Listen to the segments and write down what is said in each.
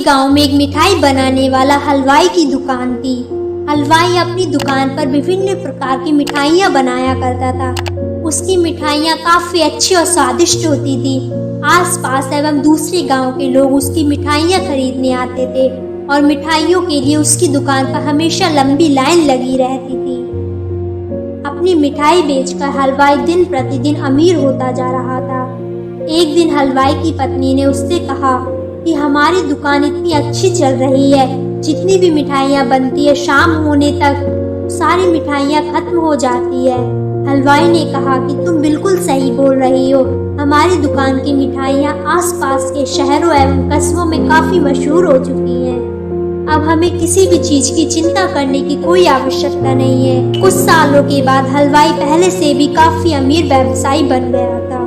गांव में एक मिठाई बनाने वाला हलवाई की दुकान थी। हलवाई अपनी दुकान पर विभिन्न प्रकार की मिठाइयाँ बनाया करता था। उसकी मिठाइयाँ काफी अच्छी और स्वादिष्ट होती थी। आसपास एवं दूसरे गांव के लोग उसकी मिठाइयाँ खरीदने आते थे और मिठाइयों के लिए उसकी दुकान पर हमेशा लंबी लाइन लगी रहती थी। अपनी मिठाई बेचकर हलवाई दिन प्रतिदिन अमीर होता जा रहा था। एक दिन हलवाई की पत्नी ने उससे कहा कि हमारी दुकान इतनी अच्छी चल रही है, जितनी भी मिठाइयाँ बनती है शाम होने तक सारी मिठाइयाँ खत्म हो जाती है। हलवाई ने कहा कि तुम बिल्कुल सही बोल रही हो, हमारी दुकान की मिठाइयाँ आसपास के शहरों एवं कस्बों में काफी मशहूर हो चुकी हैं। अब हमें किसी भी चीज की चिंता करने की कोई आवश्यकता नहीं है। कुछ सालों के बाद हलवाई पहले से भी काफी अमीर व्यवसायी बन गया था,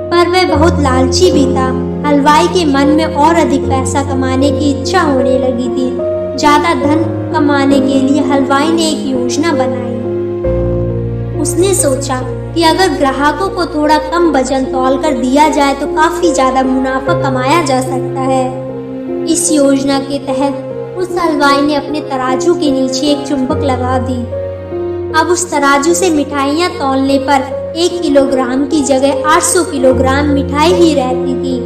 पर वह बहुत लालची भी था। हलवाई के मन में और अधिक पैसा कमाने की इच्छा होने लगी थी। ज्यादा धन कमाने के लिए हलवाई ने एक योजना बनाई। उसने सोचा कि अगर ग्राहकों को थोड़ा कम वजन तौल कर दिया जाए तो काफी ज्यादा मुनाफा कमाया जा सकता है। इस योजना के तहत उस हलवाई ने अपने तराजू के नीचे एक चुंबक लगा दी। अब उस तराजू से मिठाइयाँ तौलने पर 1 किलोग्राम की जगह 800 किलोग्राम मिठाई ही रहती थी।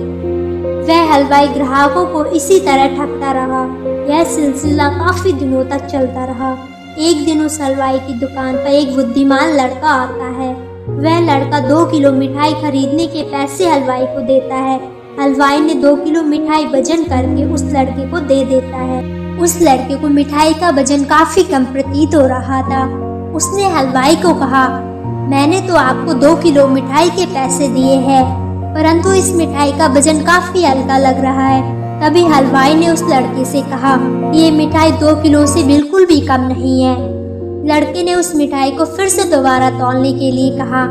वह हलवाई ग्राहकों को इसी तरह ठगता रहा। यह सिलसिला काफी दिनों तक चलता रहा। एक दिन उस हलवाई की दुकान पर एक बुद्धिमान लड़का आता है। वह लड़का 2 किलो मिठाई खरीदने के पैसे हलवाई को देता है। हलवाई ने 2 किलो मिठाई वजन करके उस लड़के को दे देता है। उस लड़के को मिठाई का वजन काफी कम प्रतीत हो रहा था। उसने हलवाई को कहा, मैंने तो आपको 2 किलो मिठाई के पैसे दिए हैं, परंतु इस मिठाई का वजन काफी हल्का लग रहा है। तभी हलवाई ने उस लड़के से कहा, ये मिठाई 2 किलो से बिल्कुल भी कम नहीं है। लड़के ने उस मिठाई को फिर से दोबारा तौलने के लिए कहा।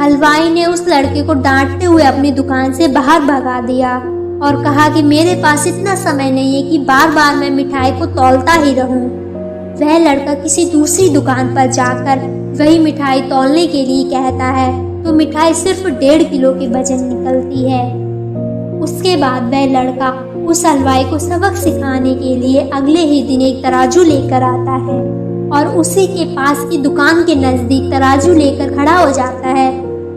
हलवाई ने उस लड़के को डांटते हुए अपनी दुकान से बाहर भगा दिया और कहा कि मेरे पास इतना समय नहीं है कि बार बार मैं मिठाई को तौलता ही रहूं। वह लड़का किसी दूसरी दुकान पर जाकर वही मिठाई तौलने के लिए कहता है तो मिठाई सिर्फ 1.5 किलो की वजन निकलती है। उसके बाद वह लड़का उस हलवाई को सबक सिखाने के लिए अगले ही दिन एक तराजू लेकर आता है और उसी के पास की दुकान के नजदीक तराजू लेकर खड़ा हो जाता है।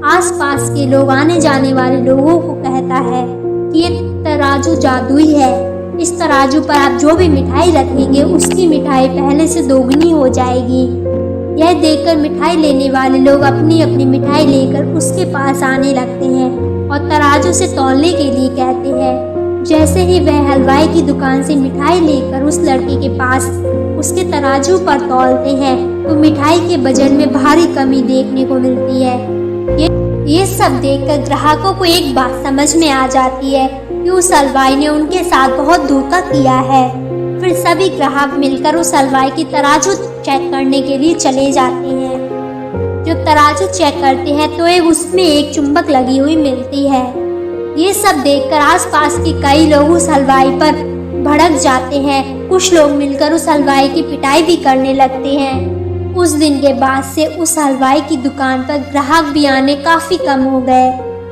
आसपास के लोग आने जाने वाले लोगों को कहता है कि ये तराजू जादुई है। इस तराजू पर आप जो भी मिठाई रखेंगे उसकी मिठाई पहले से दोगुनी हो जाएगी। यह देखकर मिठाई लेने वाले लोग अपनी अपनी मिठाई लेकर उसके पास आने लगते हैं और तराजू से तौलने के लिए कहते हैं। जैसे ही वह हलवाई की दुकान से मिठाई लेकर उस लड़के के पास उसके तराजू पर तौलते हैं तो मिठाई के वजन में भारी कमी देखने को मिलती है। ये सब देखकर ग्राहकों को एक बात समझ में आ जाती है कि उस हलवाई ने उनके साथ बहुत धोखा किया है। फिर सभी ग्राहक मिलकर उस हलवाई की तराजू चेक करने के लिए चले जाते हैं। जब तराजू चेक करते हैं तो उसमें एक चुंबक लगी हुई मिलती है। ये सब देखकर आसपास के कई लोग उस हलवाई पर भड़क जाते हैं। कुछ लोग मिलकर उस हलवाई की पिटाई भी करने लगते हैं। उस दिन के बाद से उस हलवाई की दुकान पर ग्राहक भी आने काफी कम हो गए।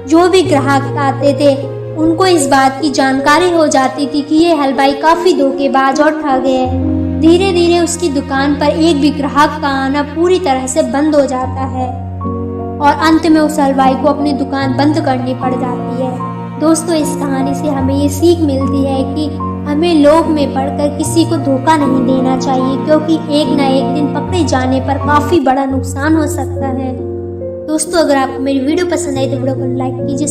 जो भी ग्राहक आते थे उनको इस बात की जानकारी हो जाती थी कि ये हलवाई काफी धोखेबाज और ठग है। धीरे धीरे उसकी दुकान पर एक भी ग्राहक का आना पूरी तरह से बंद हो जाता है और अंत में उस हलवाई को अपनी दुकान बंद करनी पड़ जाती है। दोस्तों, इस कहानी से हमें ये सीख मिलती है कि हमें लोभ में पड़कर किसी को धोखा नहीं देना चाहिए, क्योंकि एक न एक दिन पकड़े जाने पर काफी बड़ा नुकसान हो सकता है। दोस्तों, अगर आपको मेरी वीडियो पसंद आई तो वीडियो को लाइक कीजिए।